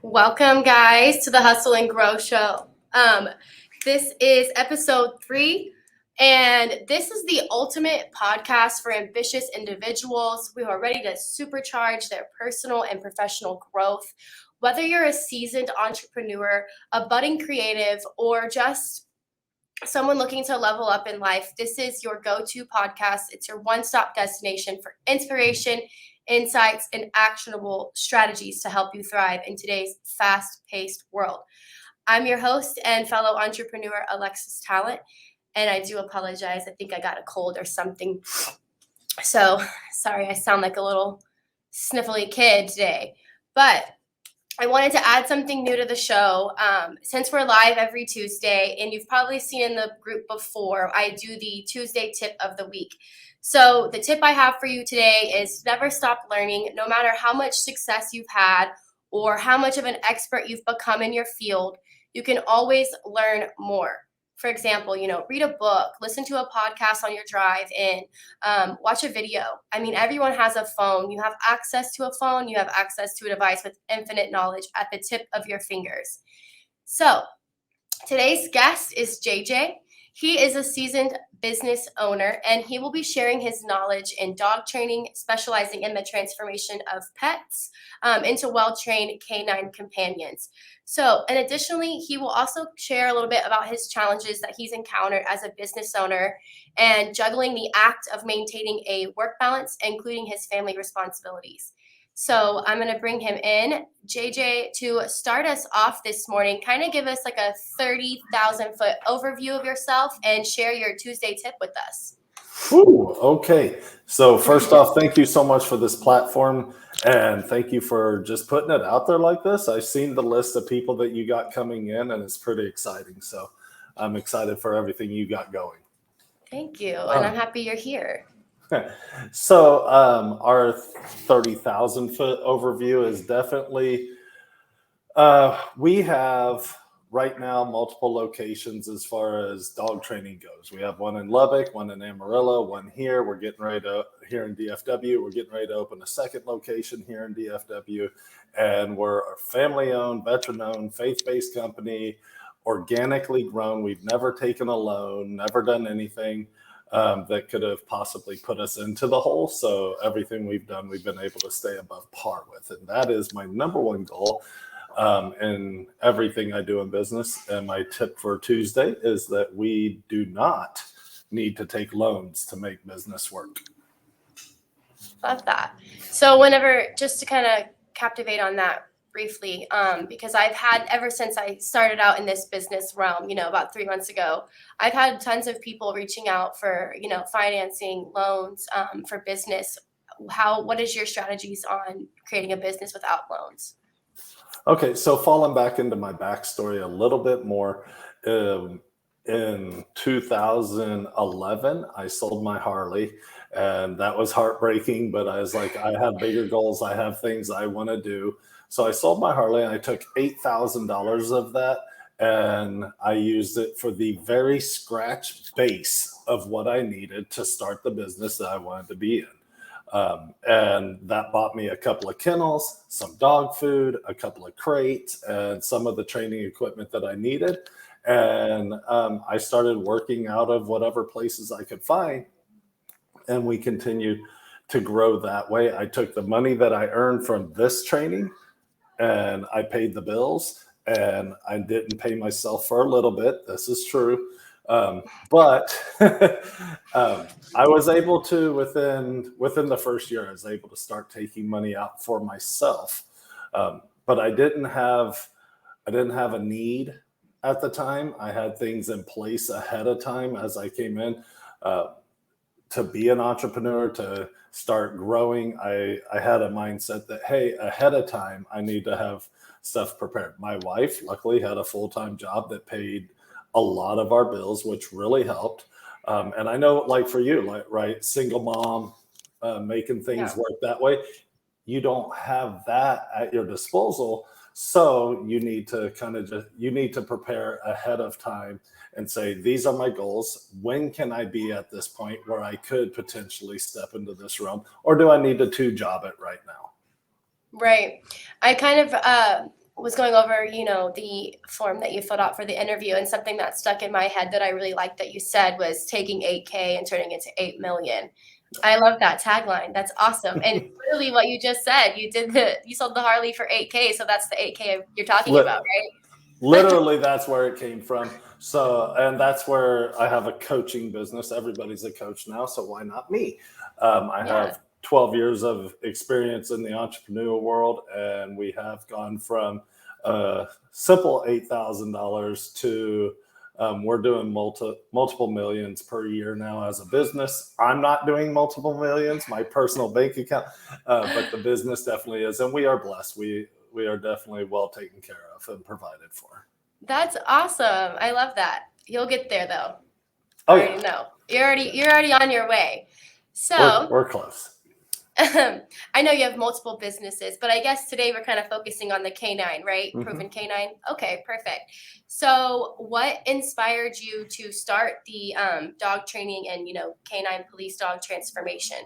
Welcome, guys, to the Hustle and Grow Show. This is episode 3, and this is the ultimate podcast for ambitious individuals who are ready to supercharge their personal and professional growth. Whether you're a seasoned entrepreneur, a budding creative, or just someone looking to level up in life, this is your go-to podcast. It's your one-stop destination for inspiration, insights, and actionable strategies to help you thrive in today's fast-paced world. I'm your host and fellow entrepreneur, Alexis Talent, and I do apologize. I think I got a cold or something. So sorry, I sound like a little sniffly kid today. But I wanted to add something new to the show. Since we're live every Tuesday, and you've probably seen in the group before, I do the Tuesday tip of the week. So the tip I have for you today is never stop learning. No matter how much success you've had or how much of an expert you've become in your field, you can always learn more. For example, read a book, listen to a podcast on your drive in, watch a video. I mean, everyone has a phone. You have access to a phone. You have access to a device with infinite knowledge at the tip of your fingers. So today's guest is JJ. He is a seasoned business owner, and he will be sharing his knowledge in dog training, specializing in the transformation of pets into well-trained canine companions. So, and additionally, he will also share a little bit about his challenges that he's encountered as a business owner and juggling the act of maintaining a work balance, including his family responsibilities. So I'm going to bring him in, JJ, to start us off this morning. Kind of give us like a 30,000 foot overview of yourself and share your Tuesday tip with us. Ooh, okay. So first off, thank you so much for this platform, and thank you for just putting it out there like this. I've seen the list of people that you got coming in, and it's pretty exciting. So I'm excited for everything you got going. Thank you, and I'm happy you're here. So our 30,000 foot overview is definitely, we have right now multiple locations as far as dog training goes. We have one in Lubbock, one in Amarillo, one here. We're getting ready to, here in DFW, we're getting ready to open a second location here in DFW. And we're a family owned, veteran owned, faith-based company, organically grown. We've never taken a loan, never done anything that could have possibly put us into the hole. So everything we've done, we've been able to stay above par with. And that is my number one goal in everything I do in business. And my tip for Tuesday is that we do not need to take loans to make business work. Love that. So whenever, just to kind of captivate on that briefly, because I've had, ever since I started out in this business realm, about 3 months ago, I've had tons of people reaching out for, financing loans for business. What is your strategies on creating a business without loans? Okay, so falling back into my backstory a little bit more, in 2011, I sold my Harley, and that was heartbreaking, but I was like, I have bigger goals. I have things I want to do. So I sold my Harley, and I took $8,000 of that, and I used it for the very scratch base of what I needed to start the business that I wanted to be in. And that bought me a couple of kennels, some dog food, a couple of crates, and some of the training equipment that I needed. And I started working out of whatever places I could find. And we continued to grow that way. I took the money that I earned from this training and I paid the bills, and I didn't pay myself for a little bit. This is true. But I was able to, within the first year, I was able to start taking money out for myself. But I didn't have a need at the time. I had things in place ahead of time as I came in to be an entrepreneur, to start growing. I had a mindset that, hey, ahead of time, I need to have stuff prepared. My wife, luckily, had a full-time job that paid a lot of our bills, which really helped. And I know, like for you, right, single mom, making things work that way, you don't have that at your disposal. So you need to prepare ahead of time and say, these are my goals. When can I be at this point where I could potentially step into this realm? Or do I need to 2-job it right now? Right. I kind of was going over, the form that you filled out for the interview, and something that stuck in my head that I really liked that you said was taking 8K and turning it to 8 million. I love that tagline. That's awesome. And literally what you just said, you sold the Harley for 8K. So that's the 8K you're talking about, right? Literally, that's where it came from. So, and that's where I have a coaching business. Everybody's a coach now, so why not me? I have 12 years of experience in the entrepreneurial world, and we have gone from a simple $8,000 to we're doing multiple millions per year now as a business. I'm not doing multiple millions, my personal bank account, but the business definitely is, and we are blessed. We are definitely well taken care of and provided for. That's awesome. I love that. You'll get there though. Oh, I already know. You're already on your way. So we're close. I know you have multiple businesses, but I guess today we're kind of focusing on the canine, right? Mhm. Proven Canine. Okay, perfect. So what inspired you to start the dog training and, canine police dog transformation?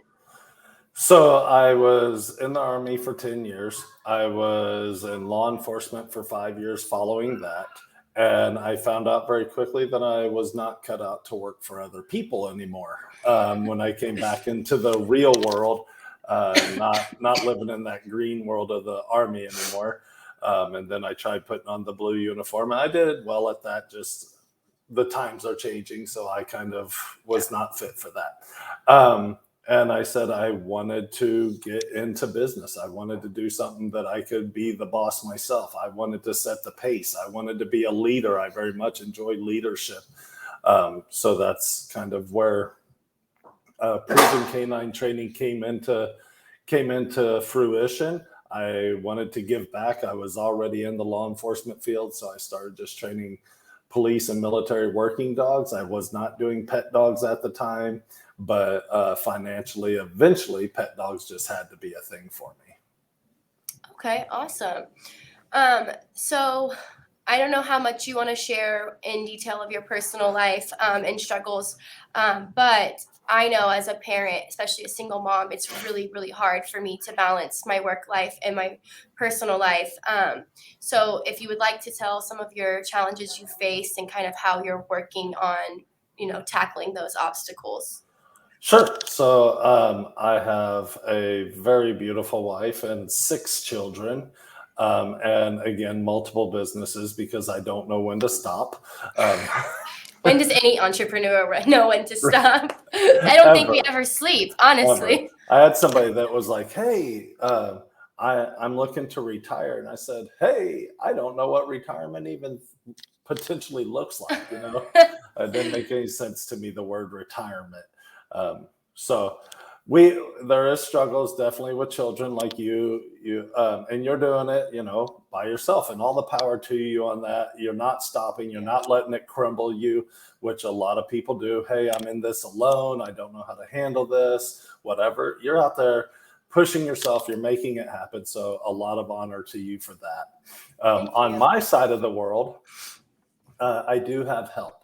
So I was in the Army for 10 years. I was in law enforcement for 5 years following that. And I found out very quickly that I was not cut out to work for other people anymore. When I came back into the real world, not living in that green world of the Army anymore. And then I tried putting on the blue uniform, and I did well at that. Just the times are changing, so I kind of was not fit for that. And I said I wanted to get into business. I wanted to do something that I could be the boss myself. I wanted to set the pace. I wanted to be a leader. I very much enjoy leadership. So that's kind of where Proven Canine training came into fruition. I wanted to give back. I was already in the law enforcement field, so I started just training police and military working dogs. I was not doing pet dogs at the time, but financially, eventually, pet dogs just had to be a thing for me. Okay, awesome. So I don't know how much you want to share in detail of your personal life and struggles, but I know as a parent, especially a single mom, it's really, really hard for me to balance my work life and my personal life. So if you would like to tell some of your challenges you faced and kind of how you're working on, tackling those obstacles. Sure. So I have a very beautiful wife and 6 children. And again, multiple businesses because I don't know when to stop. When does any entrepreneur know when to stop? I don't think we ever sleep, honestly. Ever. I had somebody that was like, hey, I'm looking to retire. And I said, hey, I don't know what retirement even potentially looks like. It didn't make any sense to me, the word retirement. So there is struggles definitely with children like you and you're doing it, by yourself, and all the power to you on that. You're not stopping. You're not letting it crumble you, which a lot of people do. Hey, I'm in this alone. I don't know how to handle this, whatever. You're out there pushing yourself. You're making it happen. So a lot of honor to you for that. On my side of the world, I do have help,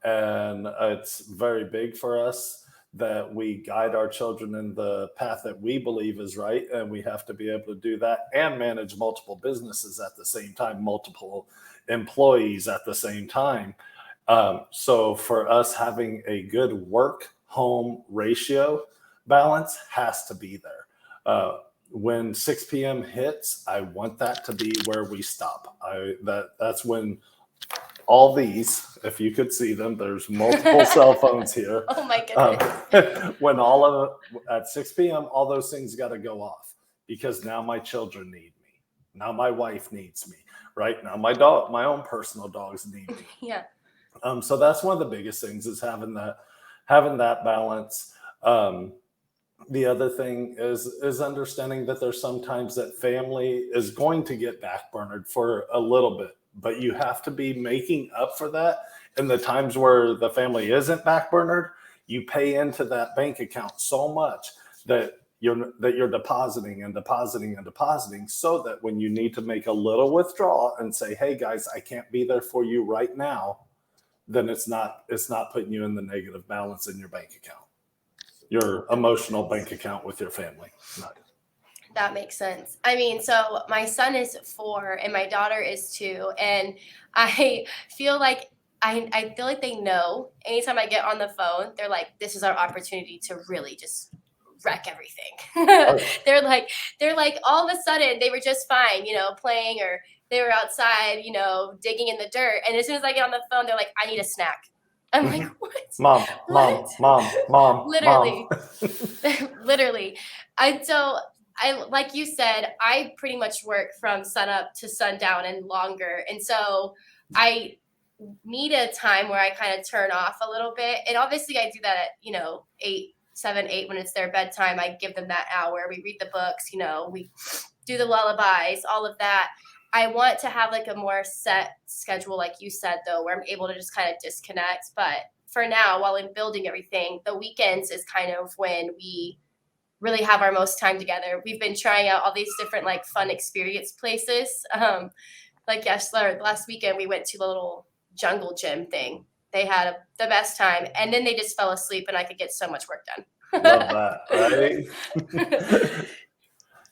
and it's very big for us that we guide our children in the path that we believe is right. And we have to be able to do that and manage multiple businesses at the same time, multiple employees at the same time. So for us, having a good work-home ratio balance has to be there. When 6 p.m. hits, I want that to be where we stop. That's when all these, if you could see them, there's multiple cell phones here. Oh my goodness. When at 6 p.m., all those things got to go off because now my children need me. Now my wife needs me, right? Now my own personal dogs need me. Yeah. So that's one of the biggest things is having that balance. The other thing is understanding that there's sometimes that family is going to get backburnered for a little bit, but you have to be making up for that. In the times where the family isn't backburnered, you pay into that bank account so much that you're depositing and depositing and depositing, so that when you need to make a little withdrawal and say, hey guys, I can't be there for you right now, then it's not putting you in the negative balance in your bank account, your emotional bank account with your family. That makes sense. I mean, so my son is 4 and my daughter is 2, and I feel like I feel like they know anytime I get on the phone, they're like, this is our opportunity to really just wreck everything. Oh, they're like they're like all of a sudden they were just fine, playing, or they were outside, digging in the dirt. And as soon as I get on the phone, they're like, I need a snack. I'm like, mhm. what? Mom, What? mom, mom, mom, mom. Literally. Literally. And so I, like you said, I pretty much work from sun up to sundown and longer. And so I need a time where I kind of turn off a little bit. And obviously I do that at, 8, 7, 8 when it's their bedtime. I give them that hour. We read the books, we do the lullabies, all of that. I want to have like a more set schedule, like you said, though, where I'm able to just kind of disconnect. But for now, while I'm building everything, the weekends is kind of when we really have our most time together. We've been trying out all these different like fun experience places. Like last weekend we went to the little jungle gym thing. They had the best time, and then they just fell asleep, and I could get so much work Love done. that, right?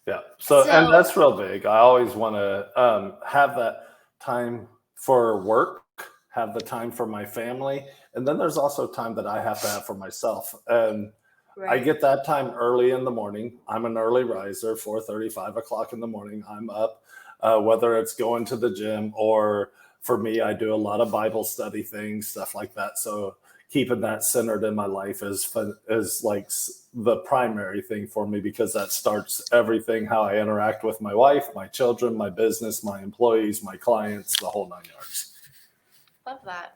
Yeah. So, and So that's real big. I always want to have that time for work, have the time for my family, and then there's also time that I have to have for myself. And I right. get that time early in the morning. I'm an early riser, 4:30, 5 o'clock in the morning. I'm up, whether it's going to the gym or for me, I do a lot of Bible study things, stuff like that. So keeping that centered in my life is like the primary thing for me, because that starts everything, how I interact with my wife, my children, my business, my employees, my clients, the whole 9 yards. Love that.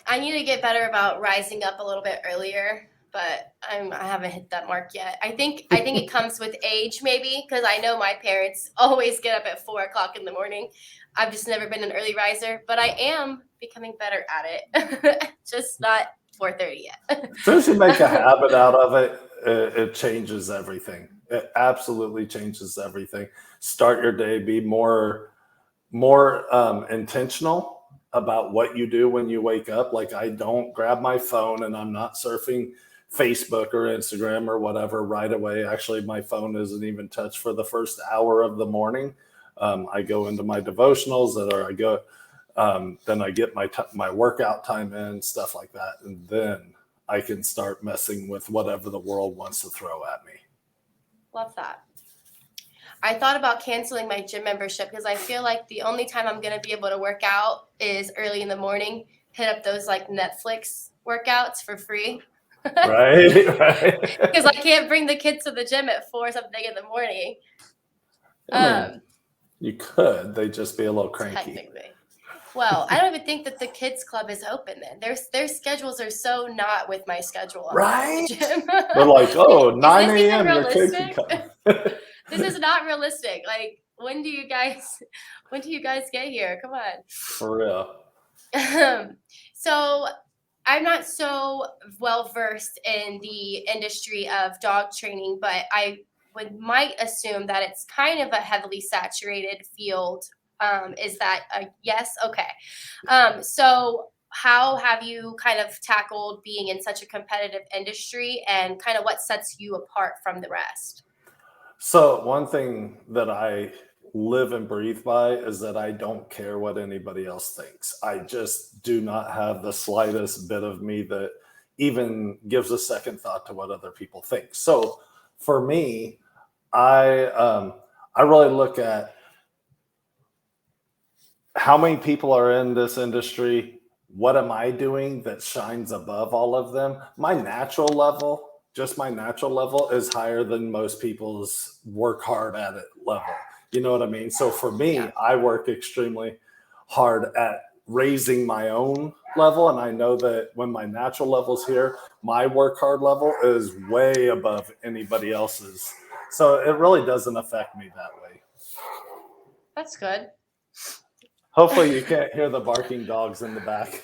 I need to get better about rising up a little bit earlier, but I haven't hit that mark yet. I think it comes with age, maybe, because I know my parents always get up at 4 o'clock in the morning. I've just never been an early riser, but I am becoming better at it. Just not 4:30 yet. As soon as you make a habit out of it, it changes everything. It absolutely changes everything. Start your day, be more intentional about what you do when you wake up. Like, I don't grab my phone and I'm not surfing Facebook or Instagram or whatever right away. Actually, my phone isn't even touched for the first hour of the morning. I go into my devotionals, or I go, then I get my workout time in, stuff like that, and then I can start messing with whatever the world wants to throw at me. Love that. I thought about canceling my gym membership because I feel like the only time I'm going to be able to work out is early in the morning, hit up those like Netflix workouts for free. Right, right. Because I can't bring the kids to the gym at 4 something in the morning. I mean, Um, you could. They'd just be a little cranky. Technically. Well, I don't even think that the kids club is open then. Their schedules are so not with my schedule on the Right? gym. They're like, oh, Is 9 this even a.m., your kid can realistic? come. This is not realistic. Like, when do you guys get here? Come on. For real. So I'm not so well versed in the industry of dog training, but I might assume that it's kind of a heavily saturated field. Is that a yes? Okay. So how have you kind of tackled being in such a competitive industry, and kind of what sets you apart from the rest? So, one thing that I live and breathe by is that I don't care what anybody else thinks. I just do not have the slightest bit of me that even gives a second thought to what other people think. So, for me, I really look at how many people are in this industry. What am I doing that shines above all of them? My natural level, just my natural level, is higher than most people's work hard at it level. You know what I mean? So for Yeah. me, I work extremely hard at raising my own level. And I know that when my natural level's here, my work hard level is way above anybody else's. So it really doesn't affect me that way. That's good. Hopefully you can't hear the barking dogs in the back.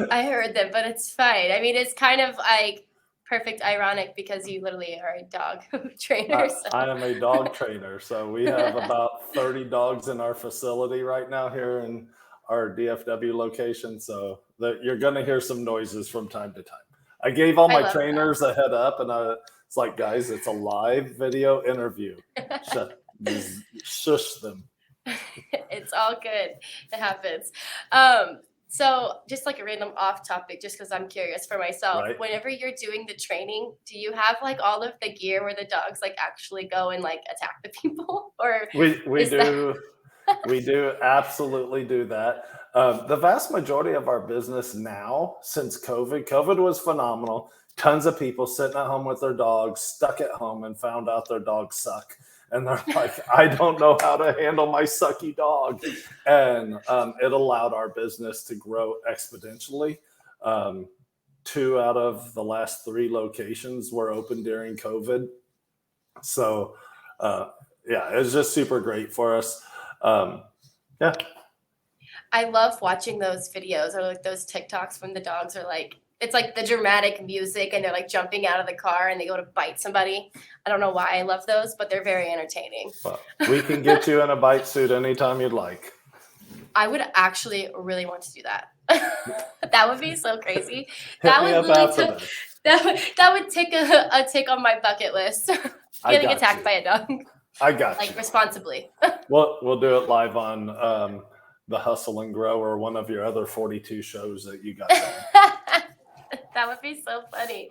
I heard them, but it's fine. I mean, it's kind of like perfect ironic because you literally are a dog trainer. I am a dog trainer. So we have about 30 dogs in our facility right now here in our DFW location. So you're going to hear some noises from time to time. I gave all I my love that. trainers a head up, and It's like, guys, it's a live video interview. Shush them. It's all good. It happens. So just like a random off topic, just because I'm curious for myself, Right. whenever you're doing the training, do you have like all of the gear where the dogs like actually go and like attack the people? Or We is that do. We do absolutely do that. The vast majority of our business now, since COVID was phenomenal. Tons of people sitting at home with their dogs, stuck at home, and found out their dogs suck. And they're like, I don't know how to handle my sucky dog. And it allowed our business to grow exponentially. 2 out of the last 3 locations were open during COVID. So, yeah, it was just super great for us. Yeah. I love watching those videos or like those TikToks when the dogs are like, it's like the dramatic music and they're like jumping out of the car and they go to bite somebody. I don't know why I love those, but they're very entertaining. Well, we can get you in a bite suit anytime you'd like. I would actually really want to do that. That would be so crazy. Hit That me would up literally after take this. that would take a tick on my bucket list. I Getting got attacked you. by a dog, I got like you. responsibly. We'll do it live on the Hustle and Grow or one of your other 42 shows that you got going. That would be so funny.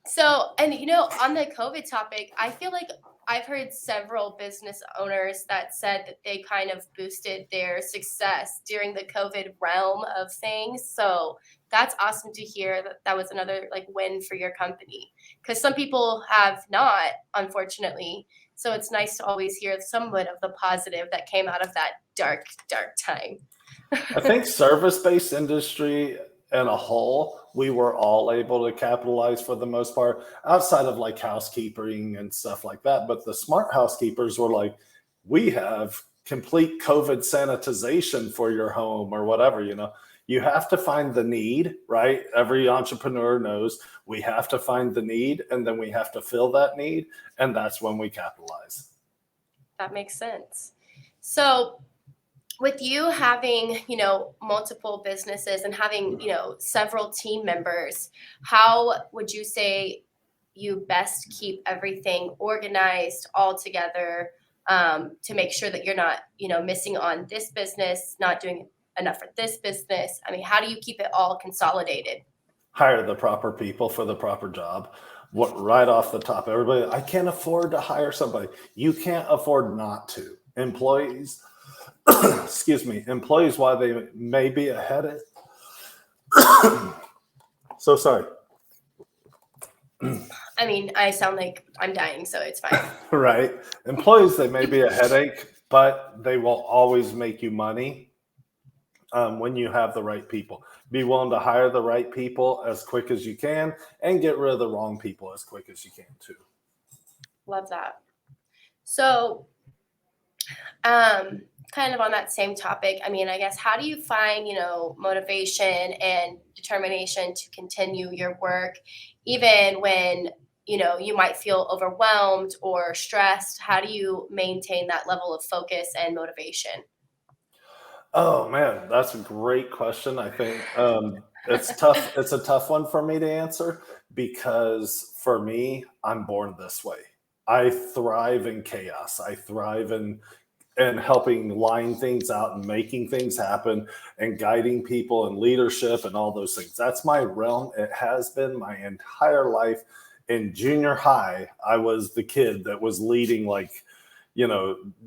So, and on the COVID topic, I feel like I've heard several business owners that said that they kind of boosted their success during the COVID realm of things. So that's awesome to hear that that was another like win for your company, because some people have not, unfortunately. So it's nice to always hear somewhat of the positive that came out of that dark, dark time. I think service-based industry in a whole, we were all able to capitalize for the most part, outside of like housekeeping and stuff like that. But the smart housekeepers were like, we have complete COVID sanitization for your home or whatever, You have to find the need, right? Every entrepreneur knows we have to find the need and then we have to fill that need. And that's when we capitalize. That makes sense. So with you having, multiple businesses and having, several team members, how would you say you best keep everything organized all together, to make sure that you're not, missing on this business, not doing enough for this business? I mean, how do you keep it all consolidated? Hire the proper people for the proper job. What right off the top, everybody, I can't afford to hire somebody. You can't afford not to. Employees, excuse me, employees, while they may be a headache. So sorry. I mean, I sound like I'm dying, so it's fine. Right. Employees, they may be a headache, but they will always make you money when you have the right people. Be willing to hire the right people as quick as you can and get rid of the wrong people as quick as you can too. Love that. So, kind of on that same topic, I mean, I guess, how do you find, motivation and determination to continue your work, even when, you might feel overwhelmed or stressed? How do you maintain that level of focus and motivation? Oh man, that's a great question. I think it's tough. It's a tough one for me to answer because for me, I'm born this way. I thrive in chaos. I thrive in helping line things out and making things happen and guiding people and leadership and all those things. That's my realm. It has been my entire life. In junior high, I was the kid that was leading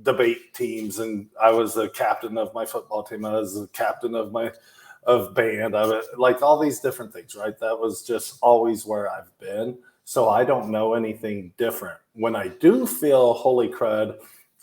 debate teams, and I was the captain of my football team. I was the captain of band. I was like all these different things, right? That was just always where I've been. So I don't know anything different. When I do feel, holy crud,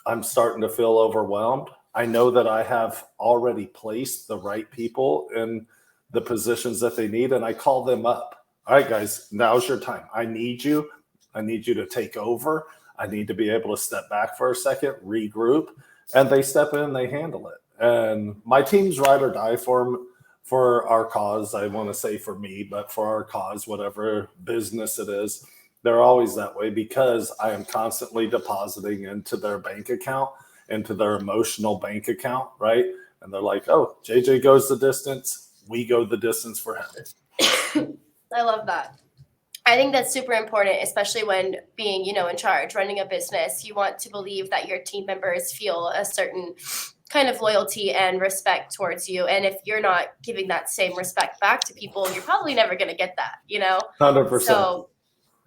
I'm starting to feel overwhelmed, I know that I have already placed the right people in the positions that they need, and I call them up. All right, guys, now's your time. I need you. I need you to take over. I need to be able to step back for a second, regroup, and they step in and they handle it. And my team's ride or die for our cause. I want to say for me, but for our cause, whatever business it is, they're always that way because I am constantly depositing into their bank account, into their emotional bank account, right? And they're like, oh, JJ goes the distance. We go the distance for him. I love that. I think that's super important, especially when being, in charge, running a business. You want to believe that your team members feel a certain kind of loyalty and respect towards you. And if you're not giving that same respect back to people, you're probably never going to get that. 100%. So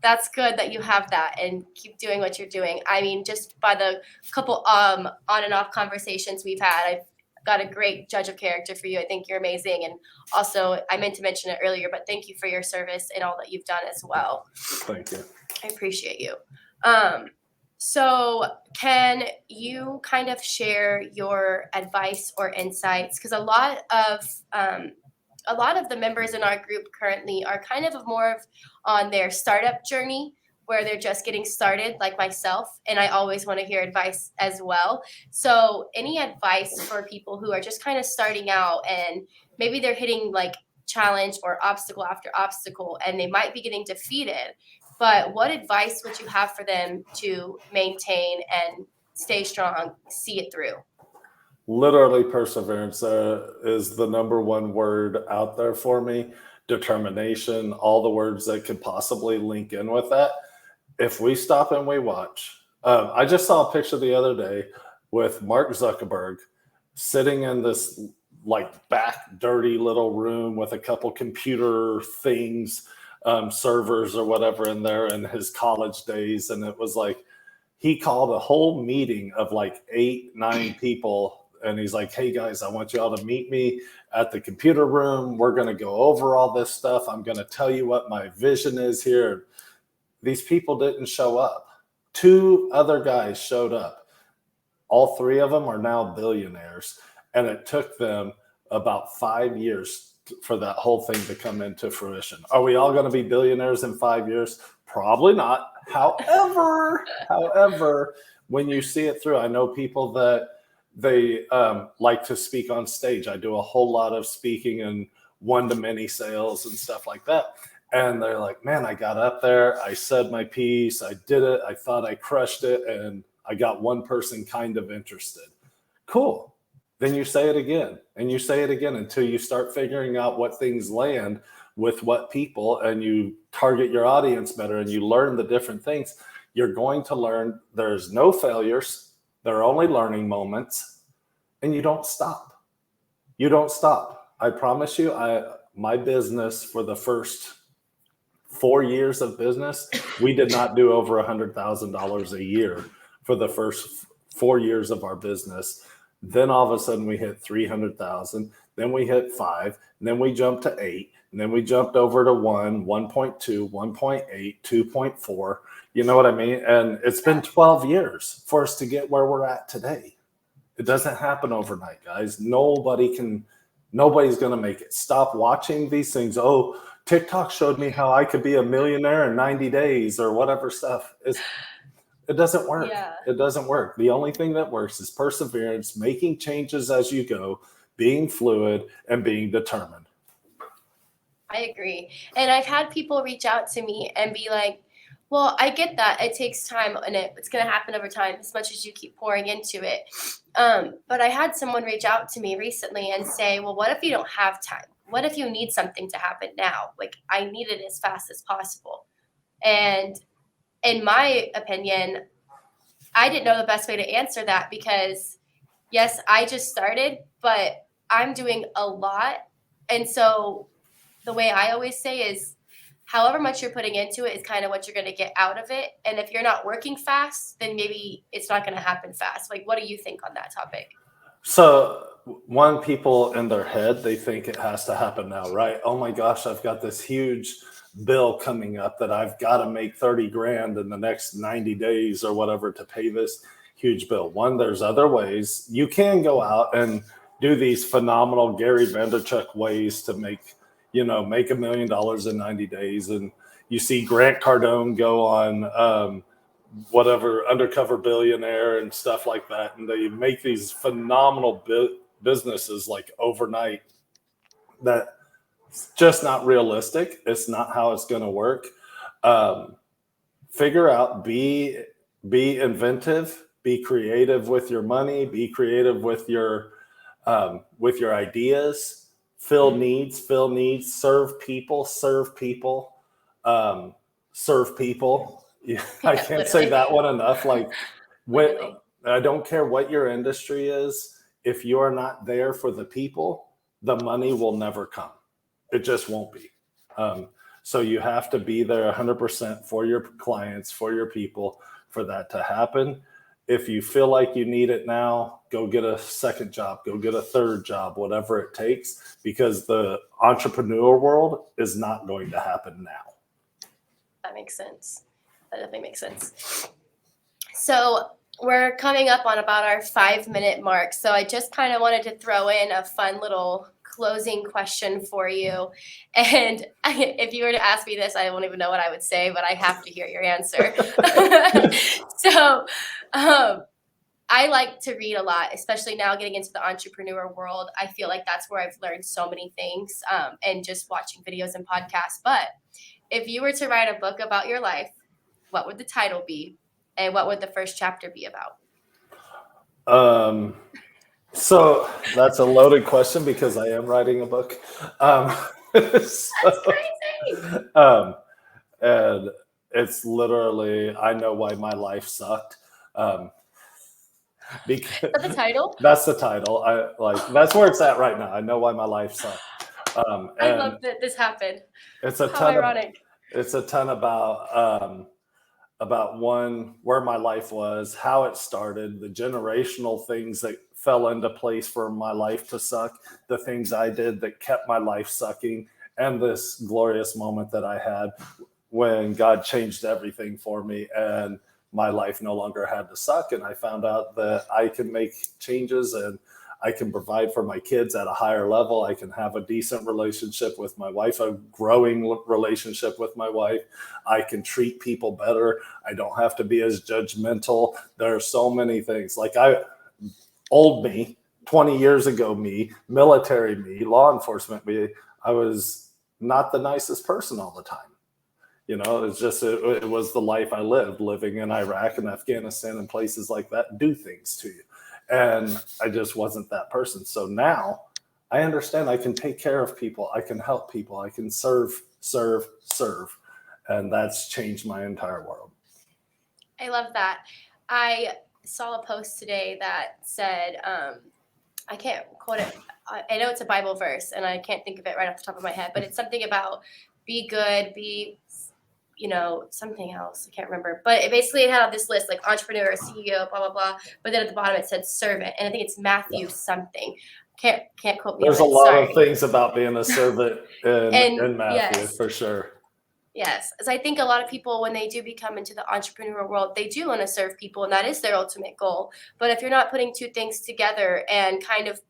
that's good that you have that and keep doing what you're doing. I mean, just by the couple on and off conversations we've had, I've got a great judge of character for you. I think you're amazing. And also, I meant to mention it earlier, but thank you for your service and all that you've done as well. Thank you. I appreciate you. So can you kind of share your advice or insights? Because a lot of the members in our group currently are kind of more on their startup journey, where they're just getting started, like myself, and I always want to hear advice as well. So any advice for people who are just kind of starting out and maybe they're hitting like challenge or obstacle after obstacle and they might be getting defeated, but what advice would you have for them to maintain and stay strong, see it through? Literally, perseverance is the number one word out there for me. Determination, all the words that could possibly link in with that. If we stop and we watch, I just saw a picture the other day with Mark Zuckerberg sitting in this like back dirty little room with a couple computer things, servers or whatever in there in his college days. And it was like, he called a whole meeting of like 8-9 people. And he's like, hey guys, I want you all to meet me at the computer room. We're going to go over all this stuff. I'm going to tell you what my vision is here. These people didn't show up. 2 other guys showed up. All 3 of them are now billionaires. And it took them about 5 years for that whole thing to come into fruition. Are we all going to be billionaires in 5 years? Probably not. However, when you see it through, I know people that they like to speak on stage. I do a whole lot of speaking and one-to-many sales and stuff like that. And they're like, man, I got up there, I said my piece, I did it, I thought I crushed it, and I got one person kind of interested. Cool. Then you say it again, and you say it again until you start figuring out what things land with what people, and you target your audience better, and you learn the different things. You're going to learn there's no failures. There are only learning moments, and you don't stop. You don't stop. I promise you, my business for the first 4 years of business, we did not do over $100,000 a year for the first 4 years of our business. Then all of a sudden we hit 300,000. Then we hit 5. And then we jumped to 8. And then we jumped over to 1, 1.2, 1.8, 2.4. You know what I mean? And it's been 12 years for us to get where we're at today. It doesn't happen overnight, guys. Nobody's going to make it. Stop watching these things. Oh, TikTok showed me how I could be a millionaire in 90 days or whatever stuff. It doesn't work. Yeah. It doesn't work. The only thing that works is perseverance, making changes as you go, being fluid, and being determined. I agree. And I've had people reach out to me and be like, well, I get that. It takes time and it's going to happen over time as much as you keep pouring into it. But I had someone reach out to me recently and say, well, what if you don't have time? What if you need something to happen now? Like, I need it as fast as possible. And in my opinion, I didn't know the best way to answer that because, yes, I just started, but I'm doing a lot. And so the way I always say is, however much you're putting into it is kind of what you're going to get out of it. And if you're not working fast, then maybe it's not going to happen fast. Like, what do you think on that topic? So people in their head, they think it has to happen now, right? Oh my gosh, I've got this huge bill coming up that I've got to make 30 grand in the next 90 days or whatever to pay this huge bill. One, there's other ways. You can go out and do these phenomenal Gary Vaynerchuk ways to make $1 million in 90 days. And you see Grant Cardone go on whatever Undercover Billionaire and stuff like that. And they make these phenomenal businesses like overnight. That's just not realistic. It's not how it's going to work. Figure out, be inventive, be creative with your money, be creative with your ideas, fill needs, serve people. serve people. I can't say that one enough. Like, when, I don't care what your industry is, if you are not there for the people, the money will never come. It just won't be. So you have to be there 100% for your clients, for your people, for that to happen. If you feel like you need it now, go get a second job, go get a third job, whatever it takes, because the entrepreneur world is not going to happen now. That makes sense. That definitely makes sense. So we're coming up on about our 5-minute mark. So I just kind of wanted to throw in a fun little closing question for you. And if you were to ask me this, I won't even know what I would say, but I have to hear your answer. So I like to read a lot, especially now getting into the entrepreneur world. I feel like that's where I've learned so many things, and just watching videos and podcasts. But if you were to write a book about your life, what would the title be? And what would the first chapter be about? So that's a loaded question because I am writing a book. That's crazy. And it's literally, I know why my life sucked. Because is that the title? That's the title. That's where it's at right now. I know why my life sucked. I love that this happened. It's a ton ironic. It's a ton about one, where my life was, how it started, the generational things that fell into place for my life to suck, the things I did that kept my life sucking, and this glorious moment that I had when God changed everything for me and my life no longer had to suck. And I found out that I can make changes and I can provide for my kids at a higher level. I can have a decent relationship with my wife, a growing relationship with my wife. I can treat people better. I don't have to be as judgmental. There are so many things. Like old me, 20 years ago me, military me, law enforcement me, I was not the nicest person all the time. It's just, it was the life I lived, living in Iraq and Afghanistan and places like that, do things to you. And I just wasn't that person. So now I understand I can take care of people. I can help people. I can serve. And that's changed my entire world. I love that. I saw a post today that said, I can't quote it. I know it's a Bible verse and I can't think of it right off the top of my head, but it's something about be good, be, something else. I can't remember. But it had this list, like entrepreneur, CEO, blah, blah, blah. But then at the bottom it said servant. And I think it's Matthew something. Can't quote me. There's a lot of things about being a servant in Matthew, yes. for sure. Yes. So I think a lot of people, when they do become into the entrepreneurial world, they do want to serve people, and that is their ultimate goal. But if you're not putting two things together and kind of,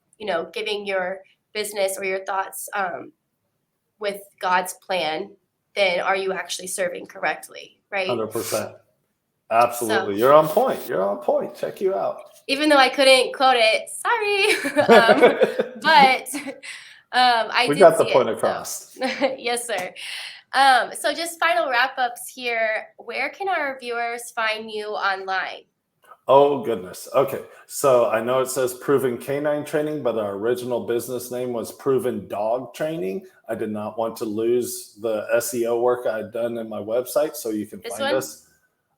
giving your business or your thoughts with God's plan, then are you actually serving correctly, right? 100%. Absolutely. So, you're on point. Check you out. Even though I couldn't quote it, sorry. But we got the point across. So. Yes, sir. So just final wrap-ups here. Where can our viewers find you online? Oh, goodness. Okay. So I know it says Proven Canine Training, but our original business name was Proven Dog Training. I did not want to lose the SEO work I had done in my website. So you can find us,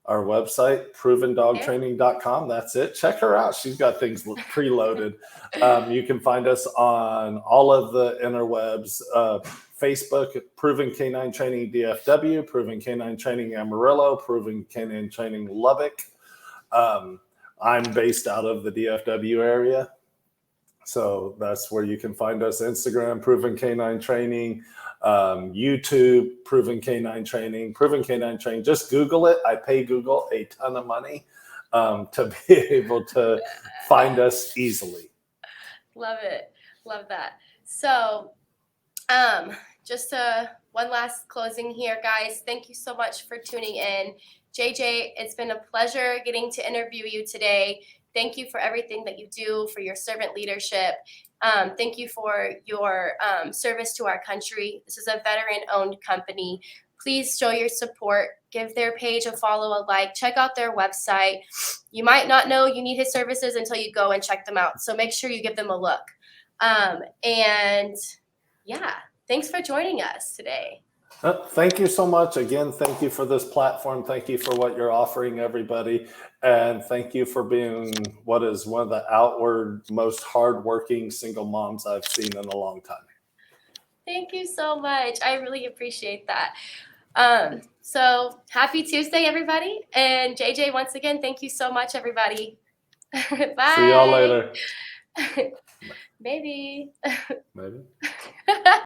our website, provendogtraining.com. That's it. Check her out. She's got things preloaded. You can find us on all of the interwebs, Facebook, Proven Canine Training DFW, Proven Canine Training Amarillo, Proven Canine Training Lubbock. I'm based out of the DFW area, so that's where you can find us. Instagram, Proven Canine Training, YouTube, Proven Canine Training, Proven Canine Training. Just Google it. I pay Google a ton of money to be able to find us easily. Love it. Love that. So just one last closing here, guys. Thank you so much for tuning in. JJ, it's been a pleasure getting to interview you today. Thank you for everything that you do, for your servant leadership. Thank you for your service to our country. This is a veteran-owned company. Please show your support. Give their page a follow, a like. Check out their website. You might not know you need his services until you go and check them out. So make sure you give them a look. And yeah, thanks for joining us today. Thank you so much. Again, thank you for this platform. Thank you for what you're offering everybody. And thank you for being what is one of the outward most hardworking single moms I've seen in a long time. Thank you so much. I really appreciate that. So happy Tuesday, everybody. And JJ, once again, thank you so much, everybody. Bye. See y'all later. Maybe. Maybe.